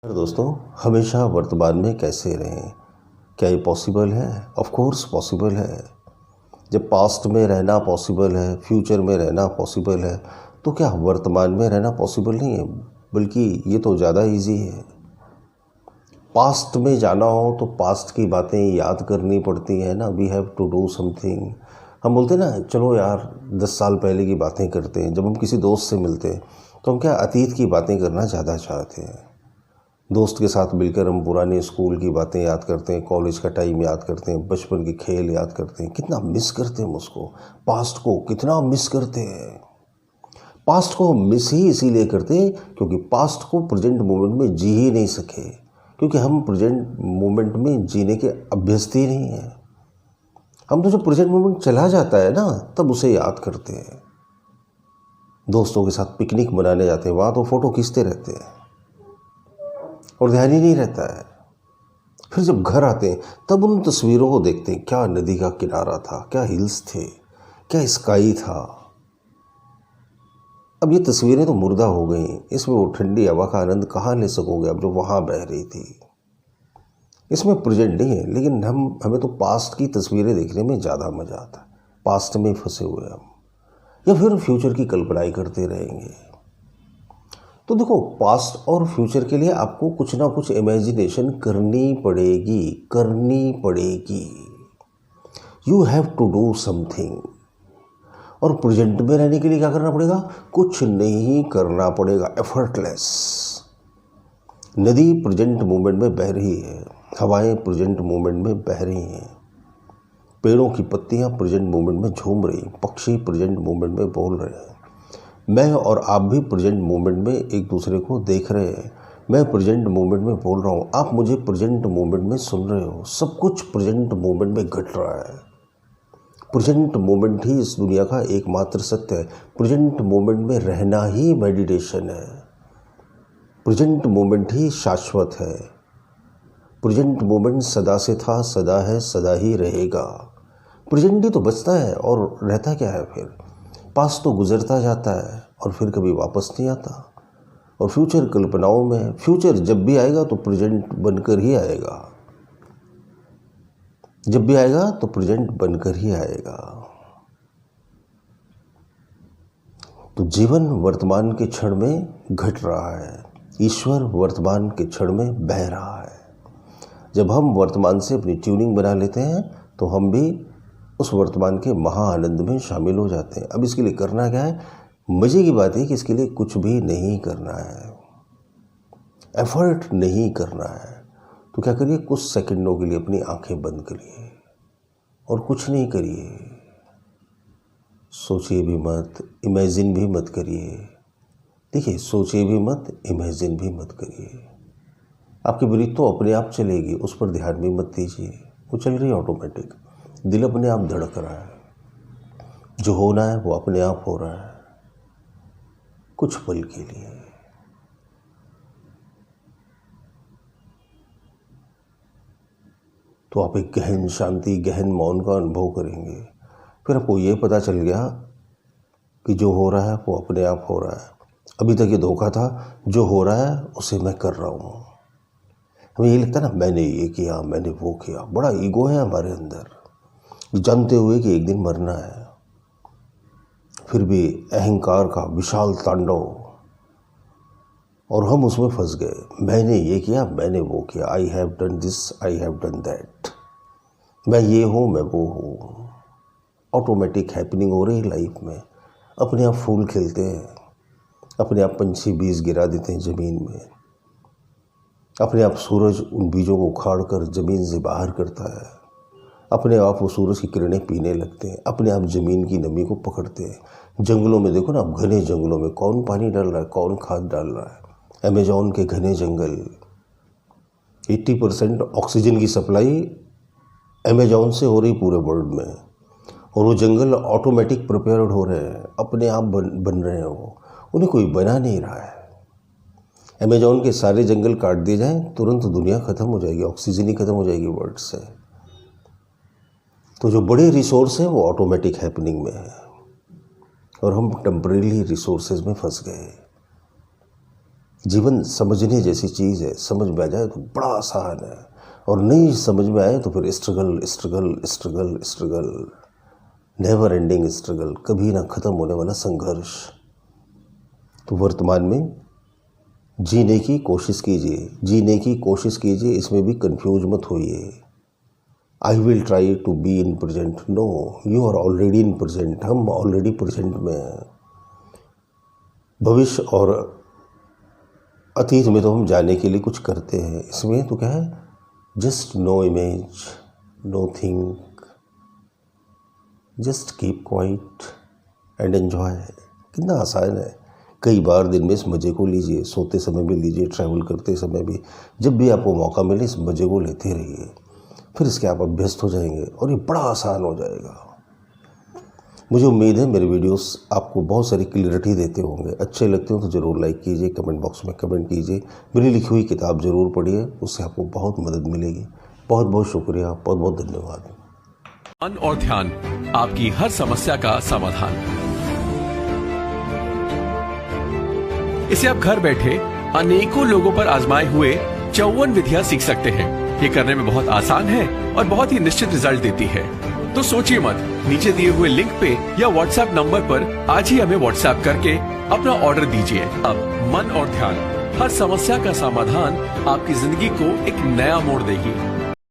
दोस्तों, हमेशा वर्तमान में कैसे रहें? क्या ये पॉसिबल है? ऑफ कोर्स पॉसिबल है। जब पास्ट में रहना पॉसिबल है, फ्यूचर में रहना पॉसिबल है, तो क्या वर्तमान में रहना पॉसिबल नहीं है? बल्कि ये तो ज़्यादा इजी है। पास्ट में जाना हो तो पास्ट की बातें याद करनी पड़ती हैं ना। We have to do something. हम बोलते हैं ना, चलो यार 10 साल पहले की बातें करते हैं। जब हम किसी दोस्त से मिलते हैं तो हम क्या अतीत की बातें करना ज़्यादा चाहते हैं। दोस्त के साथ मिलकर हम पुराने स्कूल की बातें याद करते हैं, कॉलेज का टाइम याद करते हैं, बचपन के खेल याद करते हैं। कितना मिस करते हैं हम उसको, पास्ट को कितना मिस करते हैं। पास्ट को हम मिस ही इसीलिए करते हैं क्योंकि पास्ट को प्रेजेंट मोमेंट में जी ही नहीं सके, क्योंकि हम प्रेजेंट मोमेंट में जीने के अभ्यस्त ही नहीं हैं। हम तो जब प्रेजेंट मोमेंट चला जाता है ना, तब उसे याद करते हैं। दोस्तों के साथ पिकनिक मनाने जाते हैं, वहाँ तो फ़ोटो खींचते रहते हैं और ध्यान ही नहीं रहता है। फिर जब घर आते हैं तब उन तस्वीरों को देखते हैं, क्या नदी का किनारा था, क्या हिल्स थे, क्या स्काई था। अब ये तस्वीरें तो मुर्दा हो गई, इसमें वो ठंडी हवा का आनंद कहाँ ले सकोगे अब जो वहाँ बह रही थी। इसमें प्रेजेंट नहीं है, लेकिन हमें तो पास्ट की तस्वीरें देखने में ज़्यादा मज़ा आता है। पास्ट में फंसे हुए हम, या फिर फ्यूचर की कल्पनाएं करते रहेंगे। तो देखो, पास्ट और फ्यूचर के लिए आपको कुछ ना कुछ इमेजिनेशन करनी पड़ेगी। You have to do something. और प्रेजेंट में रहने के लिए क्या करना पड़ेगा? कुछ नहीं करना पड़ेगा, एफर्टलेस। नदी प्रेजेंट मोमेंट में बह रही है, हवाएं प्रेजेंट मोमेंट में बह रही हैं, पेड़ों की पत्तियां प्रेजेंट मोमेंट में झूम रही, पक्षी प्रेजेंट मोमेंट में बोल रहे हैं। मैं और आप भी प्रेजेंट मोमेंट में एक दूसरे को देख रहे हैं। मैं प्रेजेंट मोमेंट में बोल रहा हूँ, आप मुझे प्रेजेंट मोमेंट में सुन रहे हो। सब कुछ प्रेजेंट मोमेंट में घट रहा है। प्रेजेंट मोमेंट ही इस दुनिया का एकमात्र सत्य है। प्रेजेंट मोमेंट में रहना ही मेडिटेशन है। प्रेजेंट मोमेंट ही शाश्वत है। प्रेजेंट मोमेंट सदा से था, सदा है, सदा ही रहेगा। प्रेजेंट ही तो बचता है और रहता क्या है फिर? पास्ट तो गुजरता जाता है और फिर कभी वापस नहीं आता। और फ्यूचर कल्पनाओं में, फ्यूचर जब भी आएगा तो प्रेजेंट बनकर ही आएगा। जब भी आएगा तो प्रेजेंट बनकर ही आएगा। तो जीवन वर्तमान के क्षण में घट रहा है, ईश्वर वर्तमान के क्षण में बह रहा है। जब हम वर्तमान से अपनी ट्यूनिंग बना लेते हैं तो हम भी उस वर्तमान के महा आनंद में शामिल हो जाते हैं। अब इसके लिए करना क्या है? मज़े की बात है कि इसके लिए कुछ भी नहीं करना है, एफर्ट नहीं करना है। तो क्या करिए, कुछ सेकंडों के लिए अपनी आंखें बंद करिए और कुछ नहीं करिए। सोचिए भी मत, इमेजिन भी मत करिए। देखिए, सोचिए भी मत, इमेजिन भी मत करिए। आपकी ब्रीथ तो अपने आप चलेगी, उस पर ध्यान भी मत दीजिए, वो चल रही है ऑटोमेटिक। दिल अपने आप धड़क रहा है, जो होना है वो अपने आप हो रहा है। कुछ पल के लिए तो आप एक गहन शांति, गहन मौन का अनुभव करेंगे। फिर आपको ये पता चल गया कि जो हो रहा है वो अपने आप हो रहा है। अभी तक ये धोखा था, जो हो रहा है उसे मैं कर रहा हूँ। हमें ये लगता है ना, मैंने ये किया, मैंने वो किया। बड़ा ईगो है हमारे अंदर, जानते हुए कि एक दिन मरना है, फिर भी अहंकार का विशाल तांडव, और हम उसमें फंस गए। मैंने ये किया, मैंने वो किया, I have done this, I have done that, मैं ये हूँ, मैं वो हूँ। ऑटोमेटिक हैपनिंग हो रही है लाइफ में। अपने आप फूल खिलते हैं, अपने आप पंछी बीज गिरा देते हैं ज़मीन में, अपने आप सूरज उन बीजों को उखाड़ कर ज़मीन से बाहर करता है, अपने आप वो सूरज की किरणें पीने लगते हैं, अपने आप ज़मीन की नमी को पकड़ते हैं। जंगलों में देखो ना, घने जंगलों में कौन पानी डाल रहा है, कौन खाद डाल रहा है? अमेजोन के घने जंगल, 80% ऑक्सीजन की सप्लाई अमेजोन से हो रही पूरे वर्ल्ड में, और वो जंगल ऑटोमेटिक प्रिपेयर्ड हो रहे हैं, अपने आप बन रहे हैं। वो उन्हें कोई बना नहीं रहा है। अमेजोन के सारे जंगल काट दिए जाएं, तुरंत दुनिया ख़त्म हो जाएगी, ऑक्सीजन ही ख़त्म हो जाएगी वर्ल्ड से। तो जो बड़े रिसोर्स हैं वो ऑटोमेटिक हैपनिंग में है, और हम टेम्परेरी रिसोर्सेज में फंस गए। जीवन समझने जैसी चीज़ है, समझ में आ जाए तो बड़ा आसान है, और नहीं समझ में आए तो फिर struggle struggle struggle struggle, never ending struggle, कभी ना ख़त्म होने वाला संघर्ष। तो वर्तमान में जीने की कोशिश कीजिए, जीने की कोशिश कीजिए, इसमें भी कंफ्यूज मत होइए। I will try to be in present, no, you are already in present, हम ऑलरेडी प्रेजेंट में हैं। भविष्य और अतीत में तो हम जाने के लिए कुछ करते हैं, इसमें तो क्या है, just no image, no think, just keep quiet and enjoy. कितना आसान है। कई बार दिन में इस मज़े को लीजिए, सोते समय भी लीजिए, ट्रैवल करते समय भी, जब भी आपको मौका मिले इस मज़े को लेते रहिए, फिर इसके आप अभ्यस्त हो जाएंगे और ये बड़ा आसान हो जाएगा। मुझे उम्मीद है मेरे वीडियोस आपको बहुत सारी क्लियरिटी देते होंगे। अच्छे लगते हो तो ज़रूर लाइक कीजिए, कमेंट बॉक्स में कमेंट कीजिए, मेरी लिखी हुई किताब ज़रूर पढ़िए, उससे आपको बहुत मदद मिलेगी। बहुत बहुत शुक्रिया, बहुत बहुत धन्यवाद। मन और ध्यान, आपकी हर समस्या का समाधान। इसे आप घर बैठे अनेकों लोगों पर आजमाए हुए 54 विधियां सीख सकते हैं। ये करने में बहुत आसान है और बहुत ही निश्चित रिजल्ट देती है। तो सोचिए मत, नीचे दिए हुए लिंक पे या व्हाट्सएप नंबर पर आज ही हमें व्हाट्सएप करके अपना ऑर्डर दीजिए। अब मन और ध्यान, हर समस्या का समाधान आपकी जिंदगी को एक नया मोड़ देगी।